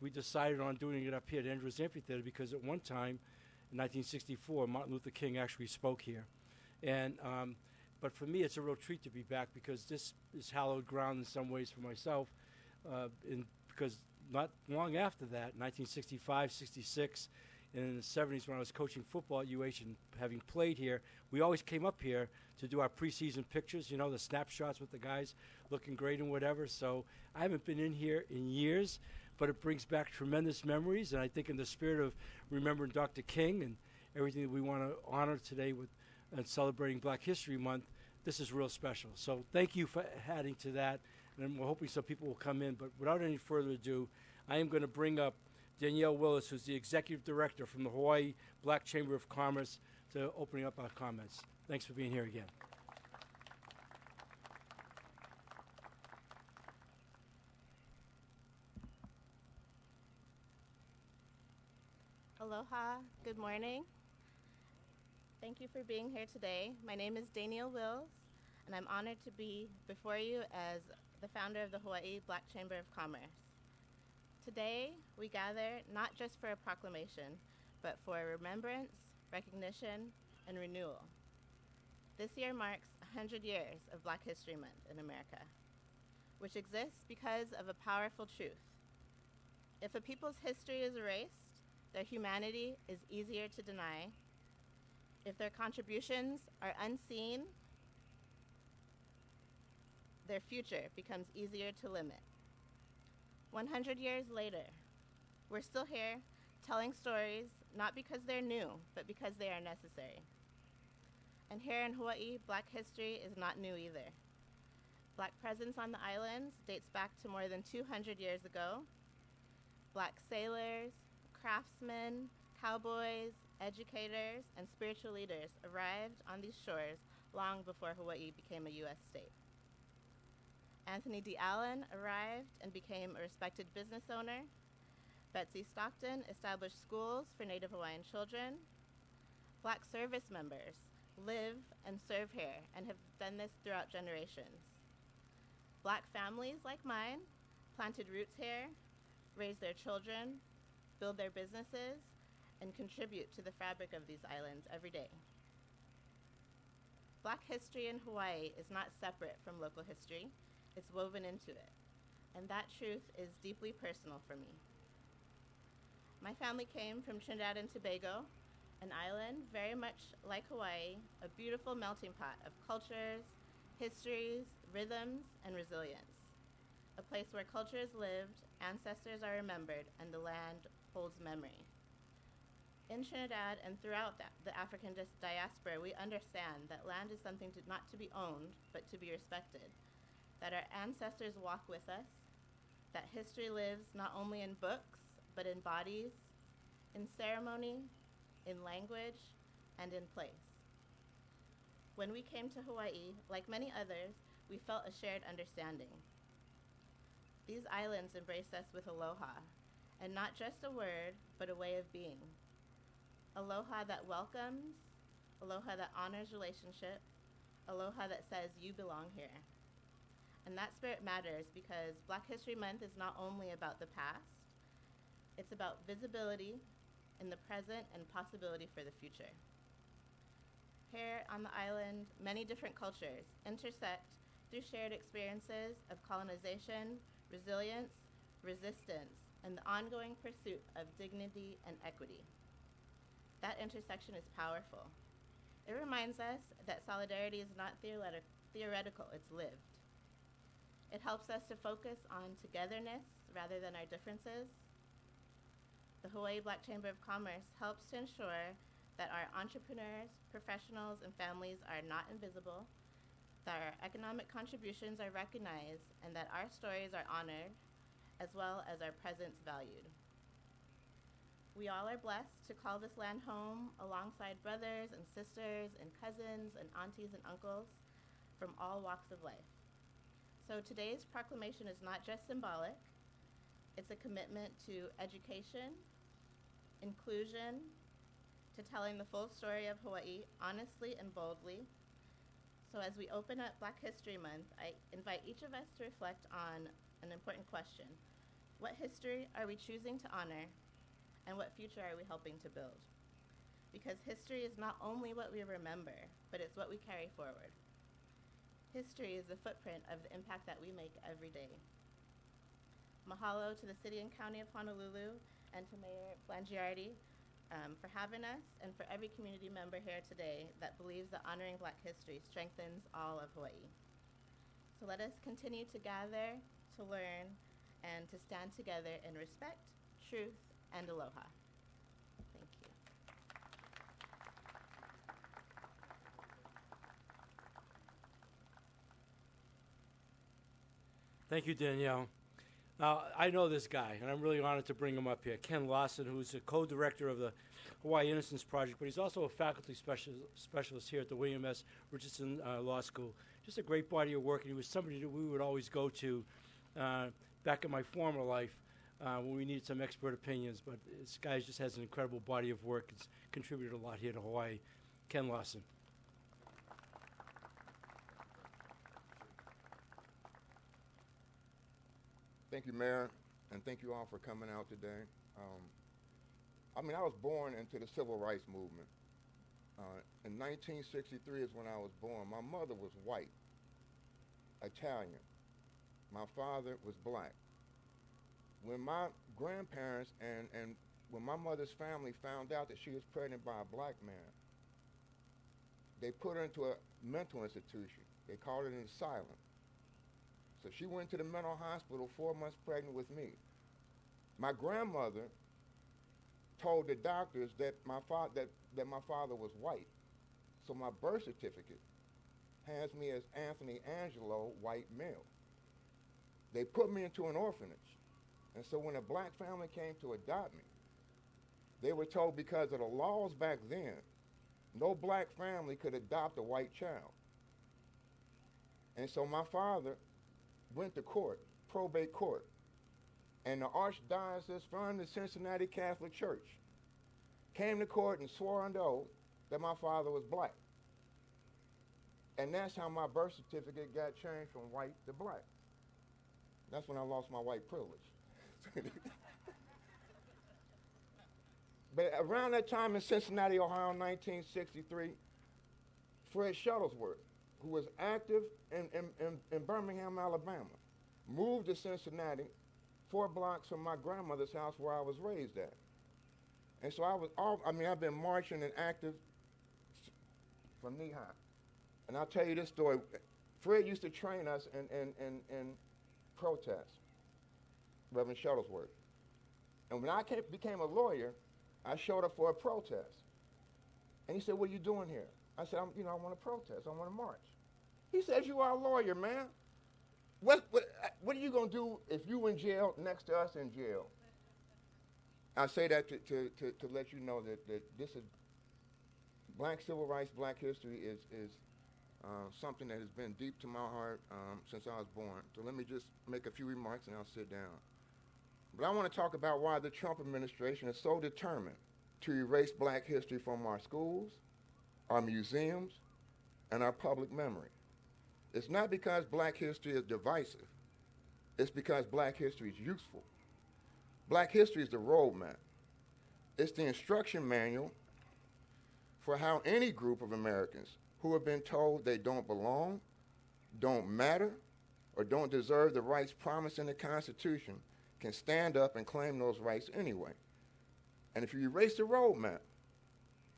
we decided on doing it up here at Andrews Amphitheater because at one time, in 1964, Martin Luther King actually spoke here. And but for me, it's a real treat to be back because this is hallowed ground in some ways for myself. Because not long after that, 1965, 66, and in the 70s when I was coaching football at UH and having played here, we always came up here to do our preseason pictures, you know, the snapshots with the guys looking great and whatever. So I haven't been in here in years, but it brings back tremendous memories. And I think in the spirit of remembering Dr. King and everything that we want to honor today with and celebrating Black History Month, this is real special. So thank you for adding to that. And we're hoping some people will come in. But without any further ado, I am going to bring up Danielle Willis, who's the Executive Director from the Hawaii Black Chamber of Commerce, to opening up our comments. Thanks for being here again. Aloha, good morning. Thank you for being here today. My name is Danielle Wills, and I'm honored to be before you as the founder of the Hawaii Black Chamber of Commerce. Today, we gather not just for a proclamation, but for remembrance, recognition, and renewal. This year marks 100 years of Black History Month in America, which exists because of a powerful truth. If a people's history is erased, their humanity is easier to deny. If their contributions are unseen, their future becomes easier to limit. 100 years later, we're still here telling stories, not because they're new, but because they are necessary. And here in Hawaii, Black history is not new either. Black presence on the islands dates back to more than 200 years ago. Black sailors, craftsmen, cowboys, educators, and spiritual leaders arrived on these shores long before Hawaii became a U.S. state. Anthony D. Allen arrived and became a respected business owner. Betsy Stockton established schools for Native Hawaiian children. Black service members live and serve here and have done this throughout generations. Black families like mine planted roots here, raised their children, build their businesses, and contribute to the fabric of these islands every day. Black history in Hawaii is not separate from local history, it's woven into it, and that truth is deeply personal for me. My family came from Trinidad and Tobago, an island very much like Hawaii, a beautiful melting pot of cultures, histories, rhythms, and resilience. A place where cultures lived, ancestors are remembered, and the land holds memory. In Trinidad and throughout the African diaspora, we understand that land is something not to be owned, but to be respected, that our ancestors walk with us, that history lives not only in books, but in bodies, in ceremony, in language, and in place. When we came to Hawaii, like many others, we felt a shared understanding. These islands embrace us with aloha, and not just a word, but a way of being. Aloha that welcomes, aloha that honors relationship, aloha that says you belong here. And that spirit matters because Black History Month is not only about the past, it's about visibility in the present and possibility for the future. Here on the island, many different cultures intersect through shared experiences of colonization, resilience, resistance, and the ongoing pursuit of dignity and equity. That intersection is powerful. It reminds us that solidarity is not theoretical, it's lived. It helps us to focus on togetherness rather than our differences. The Hawaii Black Chamber of Commerce helps to ensure that our entrepreneurs, professionals, and families are not invisible, that our economic contributions are recognized, and that our stories are honored, as well as our presence valued. We all are blessed to call this land home alongside brothers and sisters and cousins and aunties and uncles from all walks of life. So today's proclamation is not just symbolic, it's a commitment to education, inclusion, to telling the full story of Hawaii honestly and boldly. So as we open up Black History Month, I invite each of us to reflect on an important question. What history are we choosing to honor, and what future are we helping to build? Because history is not only what we remember, but it's what we carry forward. History is the footprint of the impact that we make every day. Mahalo to the City and County of Honolulu and to Mayor Blangiardi for having us, and for every community member here today that believes that honoring Black history strengthens all of Hawaii. So let us continue to gather, to learn, and to stand together in respect, truth, and aloha. Thank you. Thank you, Danielle. Now, I know this guy, and I'm really honored to bring him up here. Ken Lawson, who's the co-director of the Hawaii Innocence Project, but he's also a faculty specialist here at the William S. Richardson Law School. Just a great body of work, and he was somebody that we would always go to back in my former life when we needed some expert opinions. But this guy just has an incredible body of work. It's contributed a lot here to Hawaii. Ken Lawson. Thank you, Mayor, and thank you all for coming out today. I was born into the civil rights movement. In 1963 is when I was born. My mother was white, Italian. My father was Black. When my grandparents and when my mother's family found out that she was pregnant by a Black man, they put her into a mental institution. They called it an asylum. So she went to the mental hospital 4 months pregnant with me. My grandmother told the doctors that my father was white. So my birth certificate has me as Anthony Angelo, white male. They put me into an orphanage. And so when a Black family came to adopt me, they were told because of the laws back then, no Black family could adopt a white child. And so my father went to court, probate court, and the Archdiocese from the Cincinnati Catholic Church came to court and swore under oath that my father was Black. And that's how my birth certificate got changed from white to Black. That's when I lost my white privilege. But around that time in Cincinnati, Ohio, 1963, Fred Shuttlesworth, who was active in Birmingham, Alabama, moved to Cincinnati 4 blocks from my grandmother's house where I was raised at. And so I've been marching and active from knee high. And I'll tell you this story. Fred used to train us in protest, Reverend Shuttlesworth. And when I became a lawyer, I showed up for a protest. And he said, "What are you doing here?" I said, I want to protest. I want to march. He says, "You are a lawyer, man. What are you going to do if you in jail next to us in jail?" I say that to let you know that this is Black civil rights, Black history is something that has been deep to my heart since I was born. So let me just make a few remarks and I'll sit down. But I want to talk about why the Trump administration is so determined to erase Black history from our schools, our museums, and our public memory. It's not because Black history is divisive. It's because Black history is useful. Black history is the roadmap. It's the instruction manual for how any group of Americans who have been told they don't belong, don't matter, or don't deserve the rights promised in the Constitution can stand up and claim those rights anyway. And if you erase the roadmap,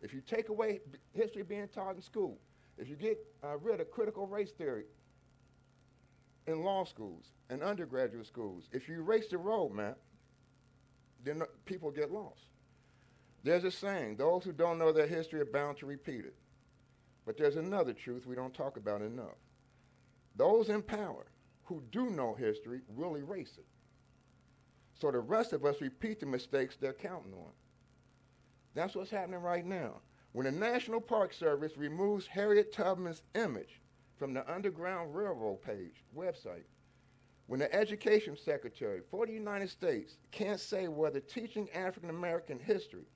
if you take away history being taught in school, if you get rid of critical race theory in law schools and undergraduate schools, if you erase the roadmap, then people get lost. There's a saying, those who don't know their history are bound to repeat it. But there's another truth we don't talk about enough. Those in power who do know history will erase it. So the rest of us repeat the mistakes they're counting on. That's what's happening right now. When the National Park Service removes Harriet Tubman's image from the Underground Railroad page, website, when the Education Secretary for the United States can't say whether teaching African American history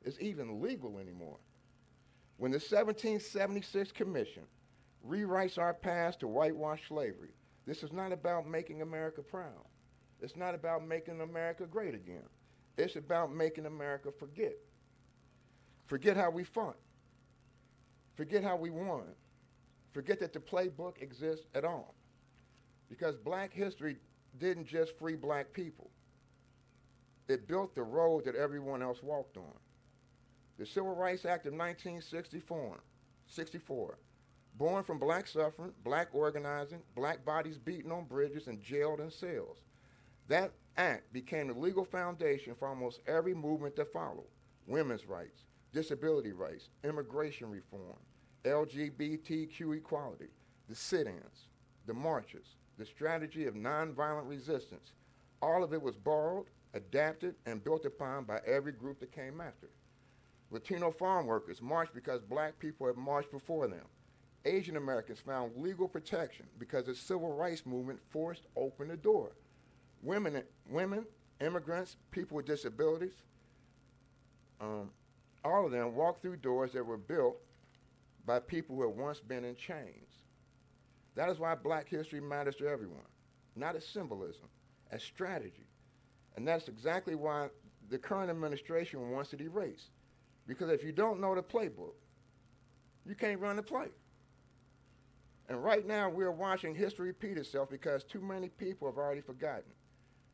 is even legal anymore, when the 1776 Commission rewrites our past to whitewash slavery, this is not about making America proud. It's not about making America great again. It's about making America forget. Forget how we fought. Forget how we won. Forget that the playbook exists at all. Because black history didn't just free black people. It built the road that everyone else walked on. The Civil Rights Act of 1964, born from black suffering, black organizing, black bodies beaten on bridges and jailed in cells. That act became the legal foundation for almost every movement that followed: women's rights, disability rights, immigration reform, LGBTQ equality, the sit-ins, the marches, the strategy of nonviolent resistance. All of it was borrowed, adapted, and built upon by every group that came after. Latino farm workers marched because black people had marched before them. Asian Americans found legal protection because the civil rights movement forced open the door. Women, immigrants, people with disabilities, all of them walked through doors that were built by people who had once been in chains. That is why black history matters to everyone, not as symbolism, as strategy. And that's exactly why the current administration wants it erased. Because if you don't know the playbook, you can't run the play. And right now, we're watching history repeat itself because too many people have already forgotten.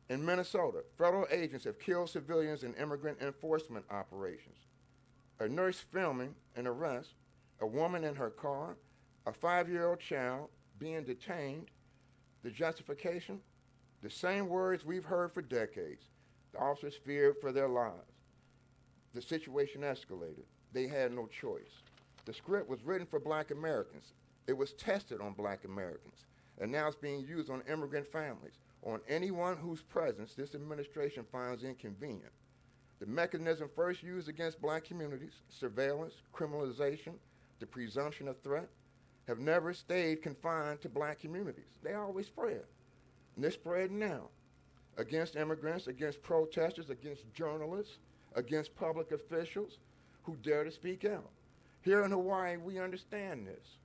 In Minnesota, federal agents have killed civilians in immigrant enforcement operations. A nurse filming an arrest, a woman in her car, a 5-year-old child being detained. The justification? The same words we've heard for decades. The officers feared for their lives. The situation escalated. They had no choice. The script was written for black Americans. It was tested on black Americans. And now it's being used on immigrant families, on anyone whose presence this administration finds inconvenient. The mechanism first used against black communities, surveillance, criminalization, the presumption of threat, have never stayed confined to black communities. They always spread. And they're spreading now against immigrants, against protesters, against journalists, against public officials who dare to speak out. Here in Hawaii, we understand this.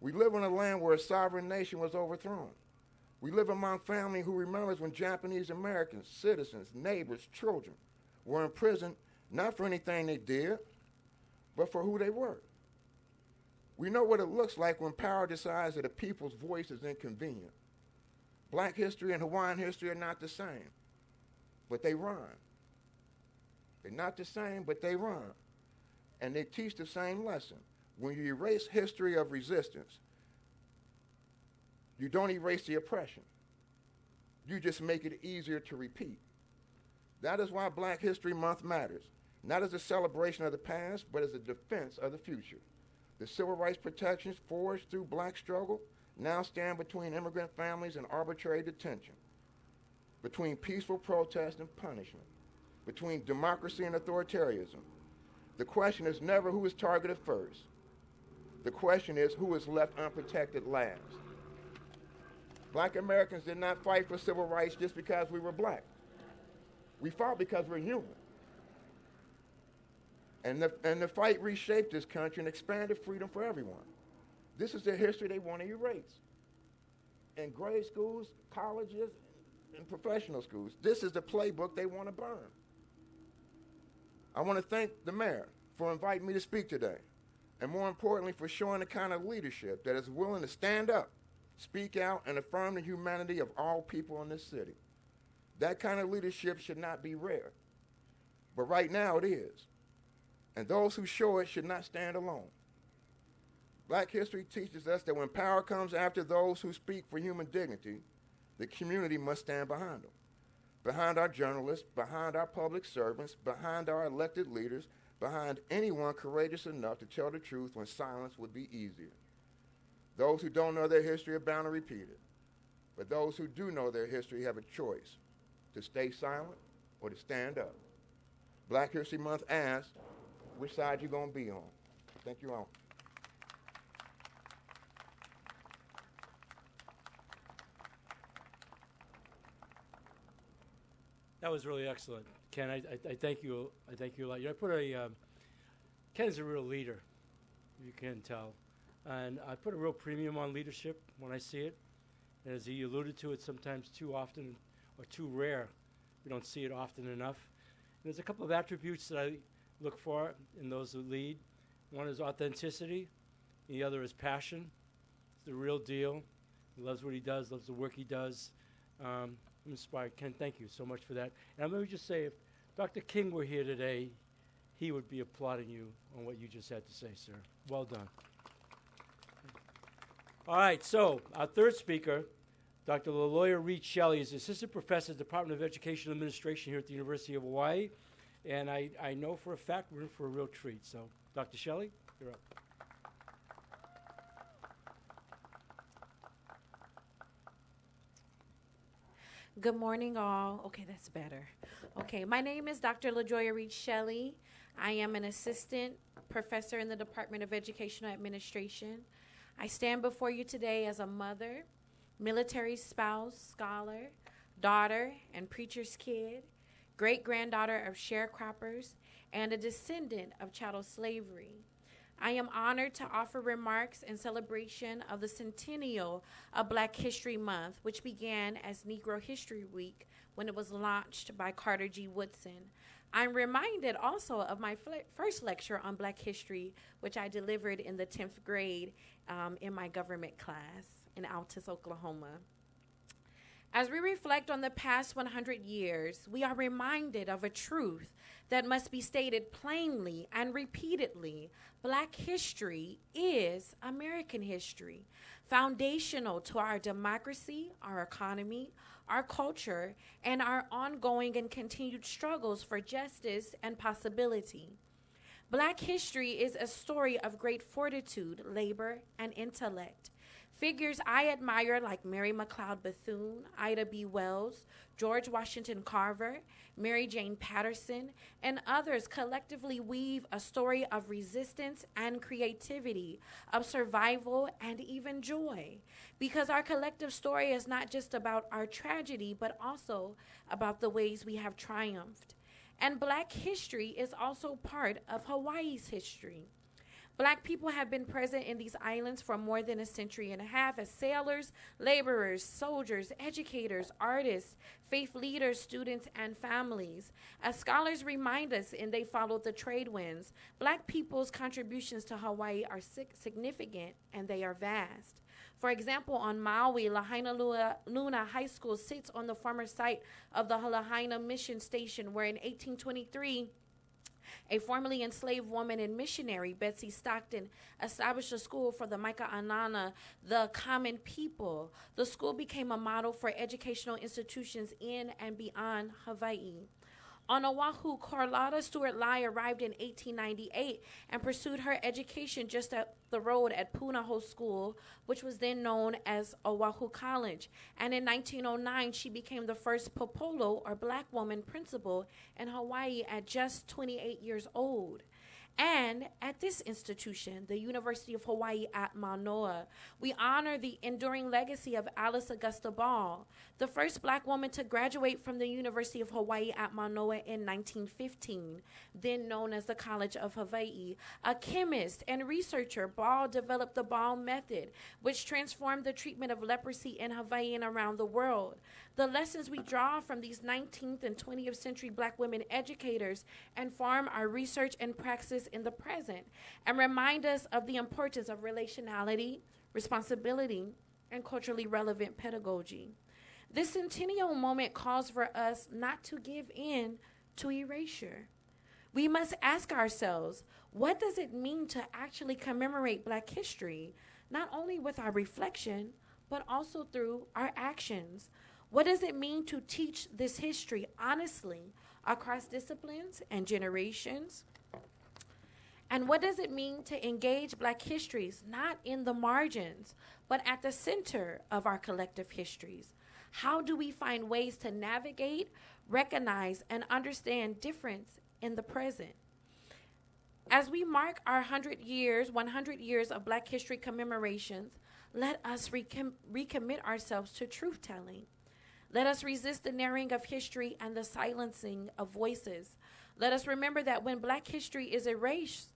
We live in a land where a sovereign nation was overthrown. We live among family who remembers when Japanese Americans, citizens, neighbors, children were in prison not for anything they did, but for who they were. We know what it looks like when power decides that a people's voice is inconvenient. Black history and Hawaiian history are not the same, but they rhyme. They're not the same, but they rhyme. And they teach the same lesson. When you erase history of resistance, you don't erase the oppression. You just make it easier to repeat. That is why Black History Month matters, not as a celebration of the past, but as a defense of the future. The civil rights protections forged through black struggle now stand between immigrant families and arbitrary detention, between peaceful protest and punishment, between democracy and authoritarianism. The question is never who is targeted first. The question is who is left unprotected last. Black Americans did not fight for civil rights just because we were black. We fought because we're human. And the fight reshaped this country and expanded freedom for everyone. This is the history they want to erase. In grade schools, colleges, and professional schools, this is the playbook they want to burn. I want to thank the mayor for inviting me to speak today, and more importantly, for showing the kind of leadership that is willing to stand up, speak out, and affirm the humanity of all people in this city. That kind of leadership should not be rare, but right now it is. And those who show it should not stand alone. Black history teaches us that when power comes after those who speak for human dignity, the community must stand behind them. Behind our journalists, behind our public servants, behind our elected leaders, behind anyone courageous enough to tell the truth when silence would be easier. Those who don't know their history are bound to repeat it. But those who do know their history have a choice: to stay silent or to stand up. Black History Month asks, which side you gonna be on? Thank you all. That was really excellent, Ken. I thank you. I thank you a lot. Ken's a real leader, you can tell, and I put a real premium on leadership when I see it. And as he alluded to it, sometimes too often, or too rare. We don't see it often enough. And there's a couple of attributes that I look for in those who lead. One is authenticity. The other is passion. It's the real deal. He loves what he does, loves the work he does. I'm inspired. Ken, thank you so much for that. And let me just say, if Dr. King were here today, he would be applauding you on what you just had to say, sir. Well done. All right, so our third speaker, Dr. LaLoya Reed Shelley, is Assistant Professor at the Department of Education and Administration here at the University of Hawaiʻi. And I know for a fact we're in for a real treat. So, Dr. Shelley, you're up. Good morning, all. Okay, that's better. Okay, my name is Dr. LaJoya Reed Shelley. I am an assistant professor in the Department of Educational Administration. I stand before you today as a mother, military spouse, scholar, daughter, and preacher's kid, great-granddaughter of sharecroppers, and a descendant of chattel slavery. I am honored to offer remarks in celebration of the centennial of Black History Month, which began as Negro History Week when it was launched by Carter G. Woodson. I'm reminded also of my first lecture on Black history, which I delivered in the 10th grade in my government class in Altus, Oklahoma. As we reflect on the past 100 years, we are reminded of a truth that must be stated plainly and repeatedly. Black history is American history, foundational to our democracy, our economy, our culture, and our ongoing and continued struggles for justice and possibility. Black history is a story of great fortitude, labor, and intellect. Figures I admire like Mary McLeod Bethune, Ida B. Wells, George Washington Carver, Mary Jane Patterson, and others collectively weave a story of resistance and creativity, of survival and even joy. Because our collective story is not just about our tragedy, but also about the ways we have triumphed. And Black history is also part of Hawaii's history. Black people have been present in these islands for more than a century and a half as sailors, laborers, soldiers, educators, artists, faith leaders, students, and families. As scholars remind us, and they followed the trade winds, Black people's contributions to Hawaii are significant and they are vast. For example, on Maui, Lahaina Luna High School sits on the former site of the Lahaina Mission Station, where in 1823, a formerly enslaved woman and missionary, Betsy Stockton, established a school for the Maika'anana, the common people. The school became a model for educational institutions in and beyond Hawaii. On Oahu, Carlotta Stewart Lai arrived in 1898 and pursued her education just up the road at Punahou School, which was then known as Oahu College. And in 1909, she became the first popolo, or Black woman, principal in Hawaii at just 28 years old. And at this institution, the University of Hawaiʻi at Mānoa, we honor the enduring legacy of Alice Augusta Ball, the first Black woman to graduate from the University of Hawaiʻi at Mānoa in 1915, then known as the College of Hawaii. A chemist and researcher, Ball developed the Ball method, which transformed the treatment of leprosy in Hawaii and around the world. The lessons we draw from these 19th and 20th century Black women educators inform our research and praxis in the present and remind us of the importance of relationality, responsibility, and culturally relevant pedagogy. This centennial moment calls for us not to give in to erasure. We must ask ourselves, what does it mean to actually commemorate Black history, not only with our reflection, but also through our actions? What does it mean to teach this history honestly across disciplines and generations? And what does it mean to engage Black histories, not in the margins, but at the center of our collective histories? How do we find ways to navigate, recognize, and understand difference in the present? As we mark our 100 years of Black history commemorations, let us recommit ourselves to truth-telling. Let us resist the narrowing of history and the silencing of voices. Let us remember that when Black history is erased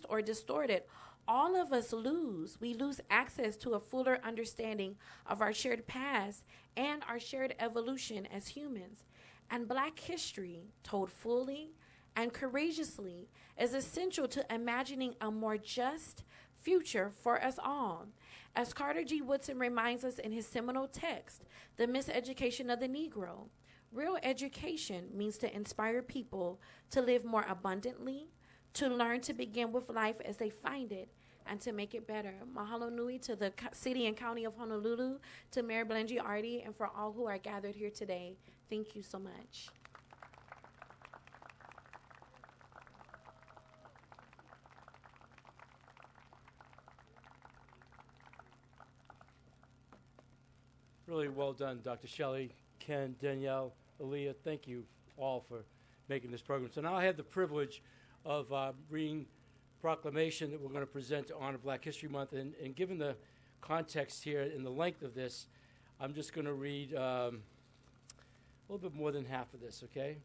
or distorted, all of us lose. We lose access to a fuller understanding of our shared past and our shared evolution as humans. And Black history, told fully and courageously, is essential to imagining a more just future for us all. As Carter G. Woodson reminds us in his seminal text, The Miseducation of the Negro, real education means to inspire people to live more abundantly, to learn to begin with life as they find it, and to make it better. Mahalo nui to the city and county of Honolulu, to Mayor Blangiardi, and for all who are gathered here today. Thank you so much. Really well done, Dr. Shelley, Ken, Danielle, Aaliyah. Thank you all for making this program. So now I have the privilege of reading proclamation that we're going to present to honor Black History Month. And given the context here and the length of this, I'm just going to read a little bit more than half of this, okay?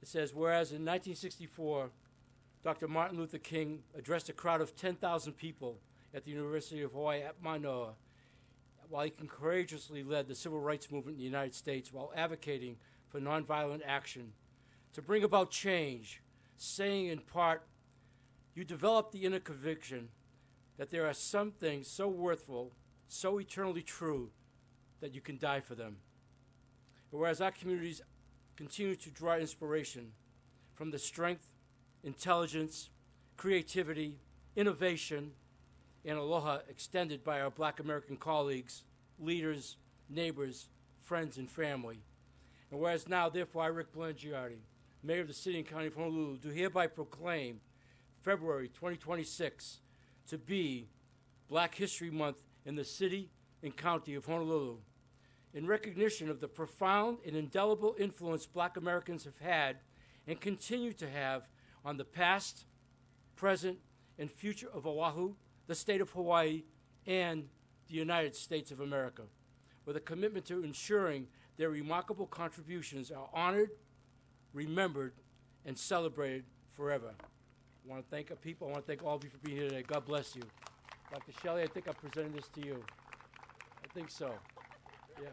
It says, whereas in 1964, Dr. Martin Luther King addressed a crowd of 10,000 people at the University of Hawaiʻi at Mānoa, while he courageously led the civil rights movement in the United States while advocating for nonviolent action to bring about change, saying in part, you develop the inner conviction that there are some things so worthful, so eternally true, that you can die for them. But whereas our communities continue to draw inspiration from the strength, intelligence, creativity, innovation, and aloha extended by our Black American colleagues, leaders, neighbors, friends, and family. And whereas now, therefore, I, Rick Blangiardi, Mayor of the City and County of Honolulu, do hereby proclaim February 2026 to be Black History Month in the City and County of Honolulu, in recognition of the profound and indelible influence Black Americans have had and continue to have on the past, present, and future of Oahu, the state of Hawaii, and the United States of America, with a commitment to ensuring their remarkable contributions are honored, remembered, and celebrated forever. I want to thank our people. I want to thank all of you for being here today. God bless you. Dr. Shelley, I think I'm presenting this to you. I think so. Yeah.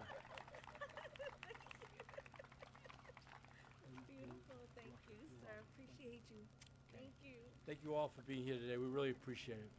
Beautiful. Thank you, sir. Appreciate you. Thank you. Thank you all for being here today. We really appreciate it.